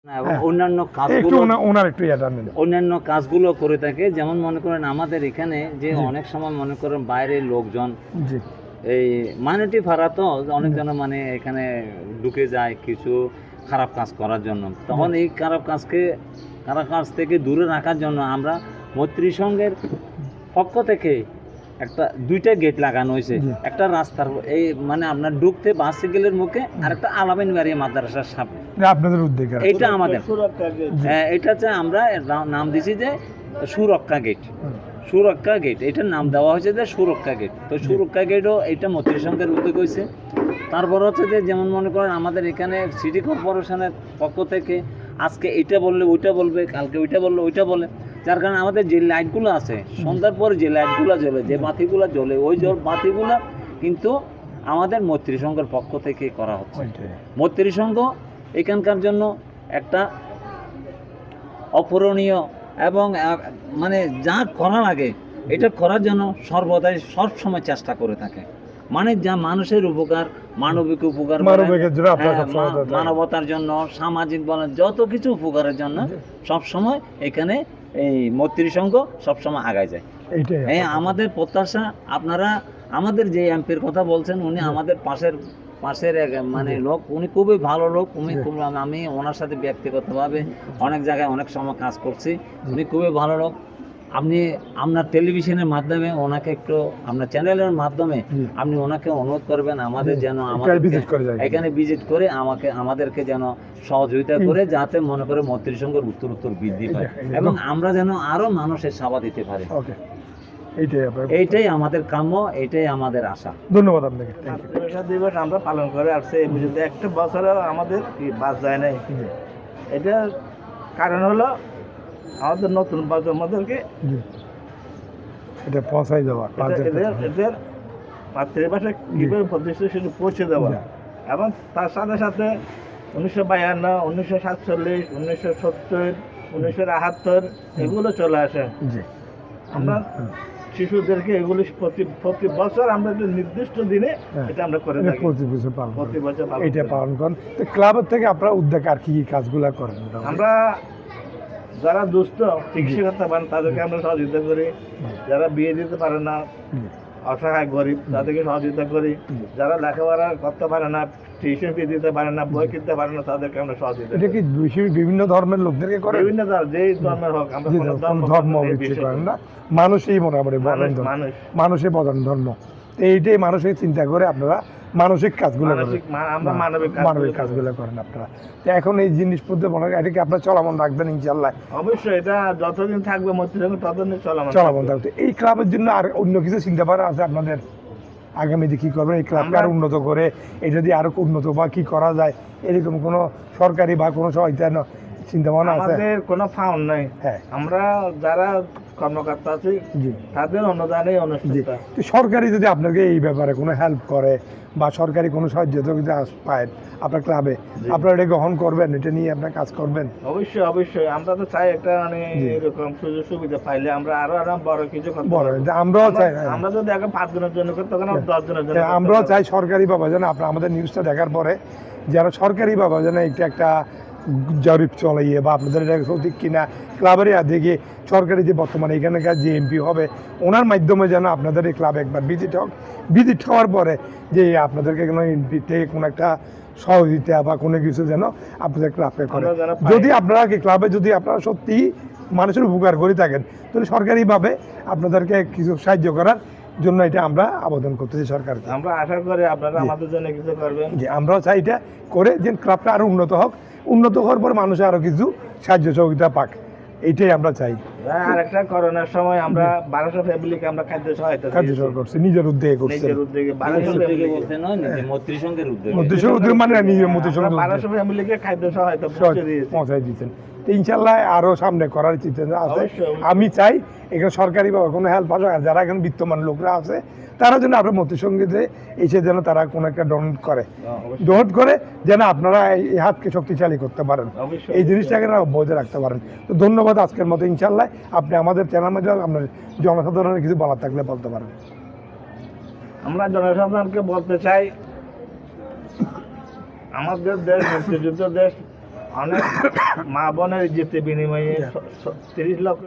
এবং অন্যান্য কাজগুলো করে থাকে। যেমন মনে করেন আমাদের এখানে যে অনেক সময় মনে করেন বাইরের লোকজন এই মাইনরিটি ভাড়া তো অনেকজন মানে এখানে ঢুকে যায় কিছু খারাপ কাজ করার জন্য। তখন এই খারাপ কাজ থেকে দূরে রাখার জন্য আমরা মৈত্রী সংঘের পক্ষ থেকে দুইটা গেট লাগানো হয়েছে। একটা রাস্তার এই মানে আপনার ঢুকতে বাসিকেলের মুখে, আর একটা আলামিন বাড়ি মাদ্রাসার সামনে। আপনাদের উদ্যোগ এটা আমাদের, হ্যাঁ, এটা হচ্ছে আমরা নাম দিছি যে সুরক্ষা গেট। সুরক্ষা গেট এটার নাম দেওয়া হয়েছে যে সুরক্ষা গেট। তো সুরক্ষা গেটও এটা মৈত্রী সংঘের উদ্যোগ হয়েছে। তারপর হচ্ছে যে যেমন মনে করেন আমাদের এখানে সিটি কর্পোরেশনের পক্ষ থেকে আজকে এটা বললে ওইটা বলবে, কালকে ওইটা বললে ওইটা বলে, যার কারণে আমাদের যে লাইটগুলো আছে সন্ধ্যার পরে যে লাইটগুলো জ্বলে, যে বাতিগুলো জ্বলে, ওই বাতিগুলো কিন্তু আমাদের মৈত্রী সংঘের পক্ষ থেকে করা হচ্ছে। মৈত্রী সংঘ এখানকার জন্য একটা অপূরণীয় এবং মানে যা করা লাগে এটা করার জন্য সর্বদাই সবসময় চেষ্টা করে থাকে। মানে যা মানুষের উপকার, মানবিক উপকার, মানবতার জন্য, সামাজিক বলেন যত কিছু উপকারের জন্য সবসময় এখানে এই মৈত্রী সংঘ সবসময় আগায় যায়। এই আমাদের প্রত্যাশা, আপনারা আমাদের যে এমপির কথা বলছেন উনি আমাদের পাশের মানে লোক, উনি খুবই ভালো লোক। আমি ওনার সাথে ব্যক্তিগতভাবে অনেক জায়গায় অনেক সময় কাজ করছি। উনি খুবই ভালো লোক। আপনি আপনার টেলিভিশনের মাধ্যমে ওনাকে একটু, আপনার চ্যানেলের মাধ্যমে আপনি ওনাকে অনুরোধ করবেন আমাদের যেন এখানে ভিজিট করে আমাদেরকে যেন সহযোগিতা করে, যাতে মনে করে মৈত্রী সংঘের উত্তর বৃদ্ধি পায় এবং আমরা যেন আরো মানুষের সেবা দিতে পারি। এইটাই আমাদের কাম্য, এইটাই আমাদের আশা। ধন্যবাদ আপনাকে। মাতৃভাষা দিবস আমরা পালন করে আসছি এই পর্যন্ত একটা বছরও আমাদের বাদ যায় নাই। এটা কারণ হলো আমাদের নতুন প্রজন্মদেরকে এটা পৌঁছাই দেওয়া, এদের মাতৃভাষা কীভাবে প্রতিষ্ঠা সেটা পৌঁছে দেওয়া। এবং তার সাথে সাথে 1952, 1947, 1970, 1978 এগুলো চলে আসে। আমরা শিশুদেরকে এগুলি প্রতি বছর আমরা একটা নির্দিষ্ট দিনে এটা আমরা করে থাকি, প্রতি বছর এটা পালন করেন। তো ক্লাবের থেকে আপনারা উদ্যোগ আর কি কাজগুলো করেন? আমরা যারা দুস্থ চিকিৎসা করতে পারেন তাদেরকে আমরা সহযোগিতা করি। যারা বিয়ে দিতে পারে না, অসহায় গরিব, তাদেরকে সহযোগিতা করি। যারা লেখাপড়া করতে পারে না, টিউশন ফি দিতে পারে না, বই কিনতে পারে না, তাদেরকে আমরা সহযোগিতা করি। এটা কি বিভিন্ন ধর্মের লোকদেরকে করে? বিভিন্ন যেই ধর্মের হোক, আমরা ধর্ম করেন না, মানুষই মোটামুটি মানুষের প্রধান ধর্ম। এইটাই মানুষের চিন্তা করে আপনারা মানসিক কাজগুলো করেন, মানবিক কাজগুলো করেন আপনারা। তো এখন এই জিনিসপত্র মনে হয় এটাকে আপনারা চলমান রাখবেন ইনশাল্লাহ? অবশ্যই, এটা যতদিন থাকবে মৈত্রী সংঘ ততদিন চলমান থাকবে। এই ক্লাবের জন্য আর অন্য কিছু চিন্তা ভাবনা আছে আপনাদের? আগামীতে কি করবেন এই ক্লাবকে আরো উন্নত করে, এটা দিয়ে আরো উন্নত বা কি করা যায়, এরকম কোনো সরকারি বা কোনো সহায়তা চিন্তা ভাবনা আছে? আমাদের কোনো ফাউন্ড নাই। আমরা যারা কর্মকর্তা আছি তাদের অনুদানে অনুষ্ঠিত। সরকারি যদি আপনাকে এই ব্যাপারে কোনো হেল্প করে বা সরকারি কোনো সাহায্য পায় আপনার ক্লাবে, আপনারা এটা গ্রহণ করবেন, এটা নিয়ে আপনার কাজ করবেন? অবশ্যই অবশ্যই, আমরা তো চাই একটা মানে এরকম সুযোগ সুবিধা পাইলে আমরা আরো বড় কিছু আমরাও চাই। আমরা যদি এখন 5 জনের জন্য করতে 10 জনের জন্য আমরাও চাই সরকারি ভাবে যেন আপনার আমাদের নিউজটা দেখার পরে যেন সরকারি ভাবে যেন একটা জরিপ চলাইয়ে বা আপনাদের এটা সঠিক কিনা ক্লাবের দেখে সরকারি যে বর্তমানে এখানকার যে এমপি হবে ওনার মাধ্যমে যেন আপনাদের এই ক্লাব একবার ভিজিট হওয়ার পরে যে আপনাদেরকে কোনো এমপি থেকে কোনো একটা সহযোগিতা বা কোনো কিছু যেন আপনাদের ক্লাবকে করে। যদি আপনারা ক্লাবে যদি আপনারা সত্যি মানুষের উপকার করে থাকেন তাহলে সরকারিভাবে আপনাদেরকে কিছু সাহায্য করার জন্য এটা আমরা আবেদন করতেছি সরকারকে। আমরা আশা করি আপনারা আমাদের জন্য কিছু করবেন। যে আমরাও চাই এটা করে যে ক্লাবটা আরো উন্নত হোক, উন্নত হওয়ার পর মানুষ আরো কিছু সাহায্য সহযোগিতা পাক, এইটাই আমরা চাই। আর একটা করোনার সময় আমরা 1200 ফ্যামিলিকে আমরা খাদ্য সহায়তা করছি, নিজের উদ্যোগে করছি। 1200 বলতে নয়, নিজে মৈত্রী সংঘের উদ্যোগে। মানে নিজের মৈত্রী সংঘ 1200 ফ্যামিলিকে খাদ্য সহায়তা পৌঁছাই দিয়েছেন। ইনশাল্লাহ আরো সামনে করার চিন্তা আছে। আমি চাই এখানে সরকারি বা কোনো হেল্প আসে, আর যারা এখানে বিত্তমান লোকরা আছে তারা যেন আপনার মৈত্রী সংঘে এসে যেন তারা কোনো একটা ডোনেট করে যেন আপনারা এই হাতকে শক্তিশালী করতে পারেন, এই জিনিসটাকে বজায় রাখতে পারেন। তো ধন্যবাদ আজকের মতো। ইনশাল্লাহ আপনি আমাদের চ্যানেল মাধ্যমে আপনার জনসাধারণের কিছু বলার থাকলে বলতে পারেন। আমরা জনসাধারণকে বলতে চাই, আমাদের দেশ মুক্তিযুদ্ধ দেশ, অনেক মা বোনের ইজ্জতের বিনিময়ে 30 লক্ষ